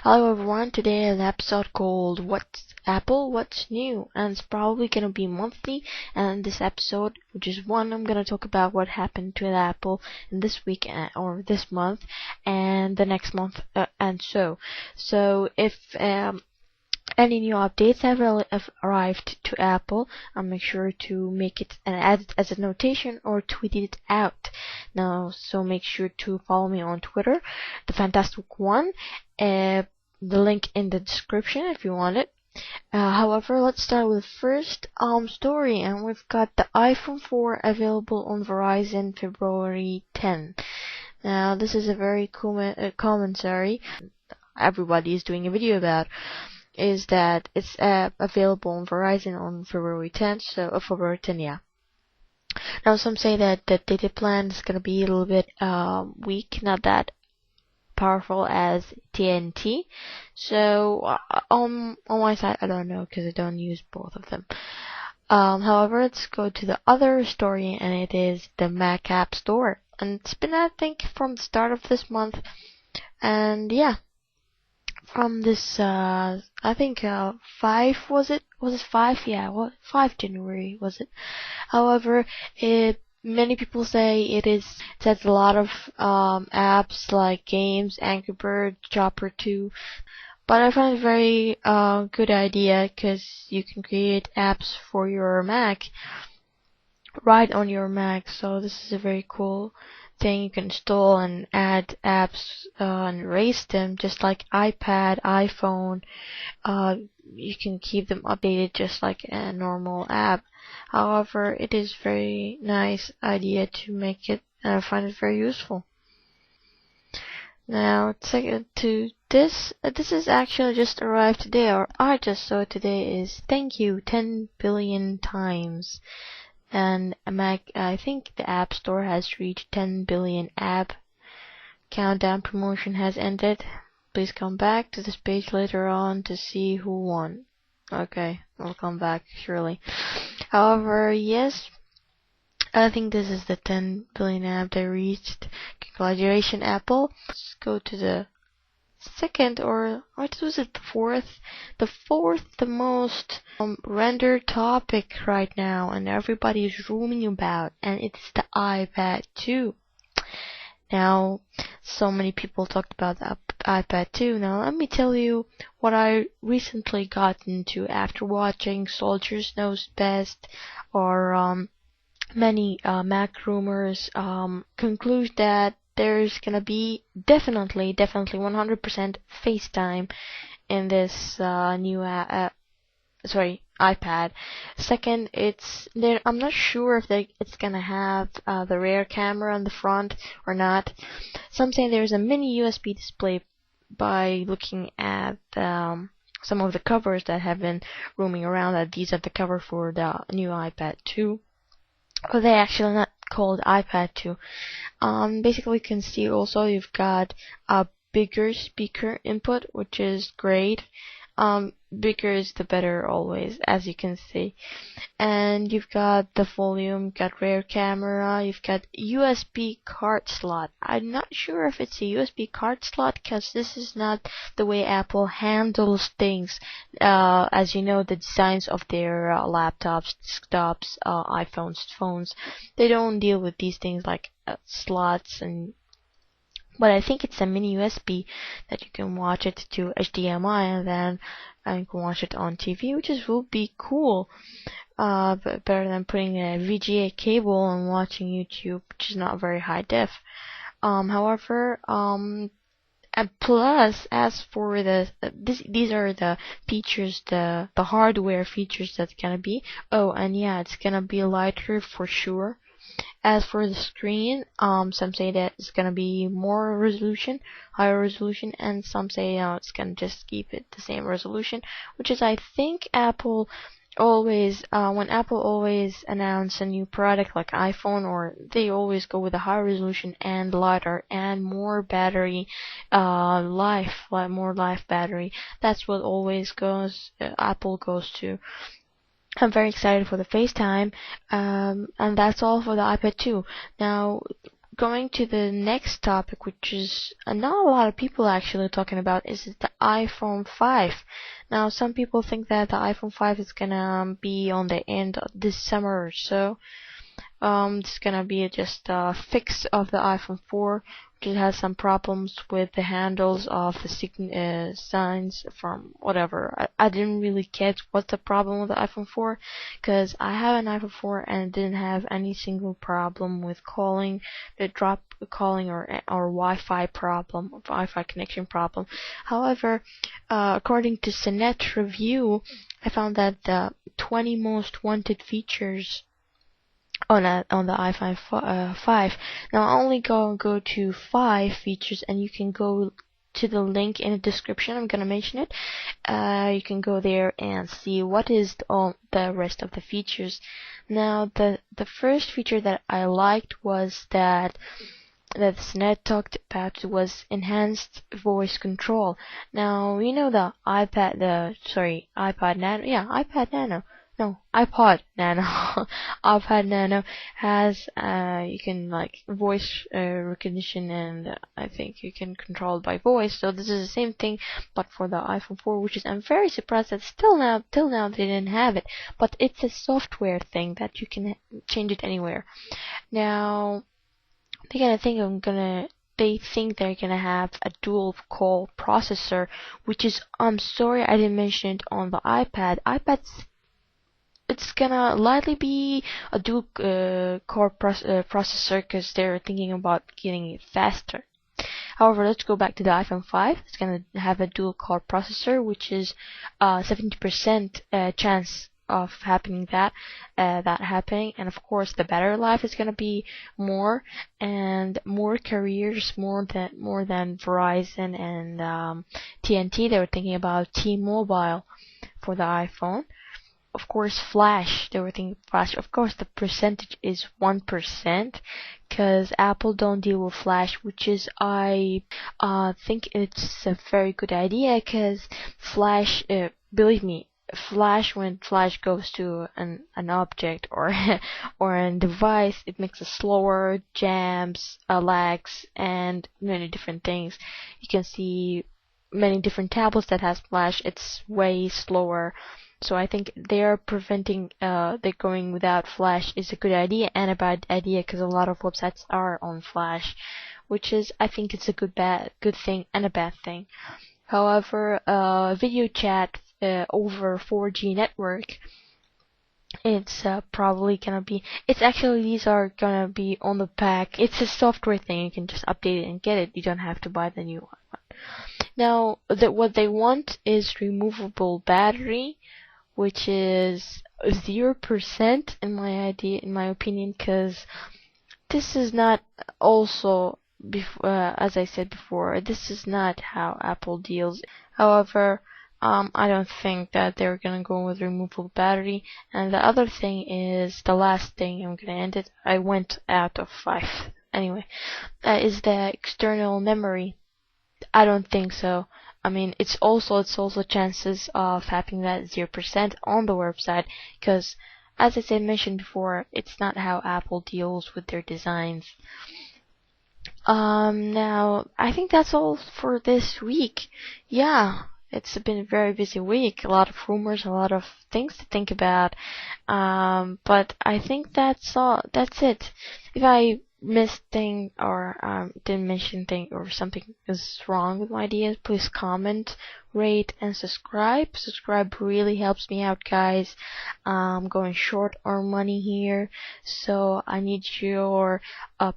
Hello everyone, today an episode called What's Apple, What's New? And it's probably gonna be monthly, and this episode, which is one, I'm gonna talk about what happened to Apple in this week or this month and the next month and so. So if any new updates have arrived to Apple, I'll make sure to make it and add it as a notation or tweet it out. Now, so make sure to follow me on Twitter, the Fantastic One. The link in the description if you want it. However, let's start with the first story, and we've got the iPhone 4 available on Verizon February 10. Now, this is a very commentary everybody is doing a video about. Is that it's available on Verizon on February 10th, so February 10, yeah. Now some say that the data plan is gonna be a little bit weak, not that powerful as TNT. So on my side, I don't know because I don't use both of them. However, let's go to the other story, and it is the Mac App Store, and it's been, I think, from the start of this month, and yeah. From this, I think 5 was it? Was it 5? Yeah, 5 January was it? However, many people say it has a lot of apps like games, Angry Birds, Chopper 2. But I find it a very good idea because you can create apps for your Mac right on your Mac. So this is a very cool thing. You can install and add apps and erase them just like iPad, iPhone. You can keep them updated just like a normal app. However, it is very nice idea to make it, and I find it very useful. Now, to this is actually just arrived today, or I just saw it today, is thank you 10 billion times. And I think the App Store has reached 10 billion app. Countdown promotion has ended. Please come back to this page later on to see who won. Okay, I'll come back surely. However, yes, I think this is the 10 billion app they reached. Congratulations, Apple. Let's go to the second, or what was it, the fourth the most rendered topic right now, and everybody is roaming about, and it's the iPad 2. Now, so many people talked about the iPad 2. Now, let me tell you what I recently got into after watching Soldiers Knows Best, or many Mac rumors conclude that there's gonna be definitely 100% FaceTime in this new iPad. Second, I'm not sure if it's gonna have the rear camera on the front or not. Some say there's a mini USB display by looking at some of the covers that have been roaming around, that these are the cover for the new iPad 2. Or they actually not called iPad 2. Basically, you can see also you've got a bigger speaker input, which is great. Bigger is the better always, as you can see. And you've got the volume, got rear camera, you've got USB card slot. I'm not sure if it's a USB card slot, because this is not the way Apple handles things. As you know, the designs of their laptops, desktops, iPhones, phones, they don't deal with these things like slots but I think it's a mini USB that you can watch it to HDMI, and then you can watch it on TV, which will be cool. But better than putting a VGA cable and watching YouTube, which is not very high def. However, and plus, as for these are the features, the hardware features that's gonna be. Oh, and yeah, it's gonna be lighter for sure. As for the screen, some say that it's gonna be more resolution, higher resolution, and some say it's gonna just keep it the same resolution, which is, I think, Apple always, when Apple always announce a new product like iPhone, or they always go with a higher resolution and lighter and more battery more life battery. That's what always Apple goes to. I'm very excited for the FaceTime, and that's all for the iPad 2. Now, going to the next topic, which is not a lot of people actually talking about, is the iPhone 5. Now, some people think that the iPhone 5 is gonna be on the end of this summer or so. It's gonna be just a fix of the iPhone 4, which has some problems with the handles of the signs from whatever. I didn't really get what's the problem with the iPhone 4, because I have an iPhone 4 and it didn't have any single problem with calling, the drop calling or Wi-Fi problem, or Wi-Fi connection problem. However, according to CNET review, I found that the 20 most wanted features on the iPhone 5. Now I only go to 5 features, and you can go to the link in the description. I'm gonna mention it. You can go there and see what is all the rest of the features. Now the first feature that I liked was that Sned talked about was enhanced voice control. Now you know the iPad Nano, iPad Nano. No, iPod Nano. iPad Nano has you can like voice recognition, and I think you can control it by voice. So this is the same thing, but for the iPhone 4, which is I'm very surprised that till now they didn't have it. But it's a software thing that you can change it anywhere. Now they think they're gonna have a dual core processor, which is, I'm sorry I didn't mention it on the iPad. It's gonna likely be a dual core processor, because they're thinking about getting it faster. However, let's go back to the iPhone 5. It's gonna have a dual core processor, which is 70% chance of happening that happening, and of course the battery life is gonna be more, and more carriers, more than Verizon and TNT. They were thinking about T-Mobile for the iPhone. Of course, Flash. They were thinking Flash. Of course, the percentage is 1%, because Apple don't deal with Flash, which is, I think it's a very good idea, because Flash, believe me, when Flash goes to an object or or a device, it makes it slower, jams, lags, and many different things. You can see many different tablets that has Flash. It's way slower. So I think they're going without Flash is a good idea and a bad idea, because a lot of websites are on Flash, which is, I think it's a good thing and a bad thing. However, video chat over 4G network, it's probably gonna be. These are gonna be on the pack. It's a software thing. You can just update it and get it. You don't have to buy the new one. Now, what they want is removable battery, which is 0% in my opinion, because this is not also, as I said before, this is not how Apple deals. However, I don't think that they're gonna go with removable battery. And the other thing is, the last thing, I'm gonna end it. I went out of 5 anyway. Is the external memory. I don't think so. I mean, it's also chances of having that 0% on the website, because, as I mentioned before, it's not how Apple deals with their designs. Now, I think that's all for this week. Yeah, it's been a very busy week. A lot of rumors, a lot of things to think about. But I think that's all. That's it. If I missed thing or didn't mention thing or something is wrong with my ideas, please comment, rate, and subscribe. Subscribe really helps me out, guys. I'm going short on money here, so I need your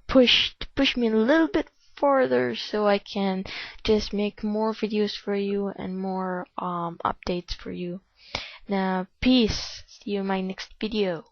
push me a little bit further, so I can just make more videos for you and more updates for you. Now, peace. See you in my next video.